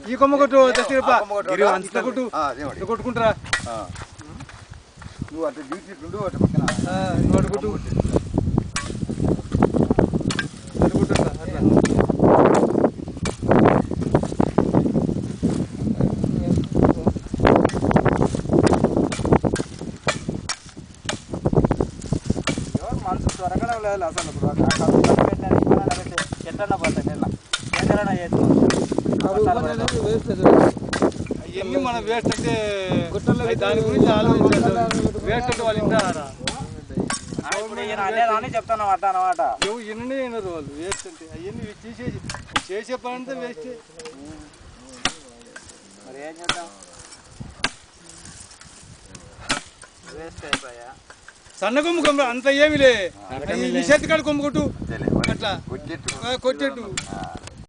ఈ కొమ్మ కొట్టు కొట్టుకుంటారా నువ్వు అటు డ్యూటీ అటు పక్కన కొట్టు మనసు త్వరగానే లేదు అసలు ఎట్లన్నా పోతాయి అవన్నీ మన వేస్ట్ అంటే దాని గురించి ఆలోచించాలి వేస్ట్ అంటే వాళ్ళు ఇంటారా చెప్తాను అట్ట అన్నమాట ఎన్ని అయినారు వాళ్ళు వేస్ట్ అంటే అవన్నీ తీసేసి చేసే పని అంతా వేస్ట్ మరి ఏం చేద్దాం వేస్ట్ అయిపోయా సన్న కొమ్ము కొమ్మ అంత ఏమిలే చేతికాడు కొమ్ము కొట్టు అట్లా కొట్టేట్టు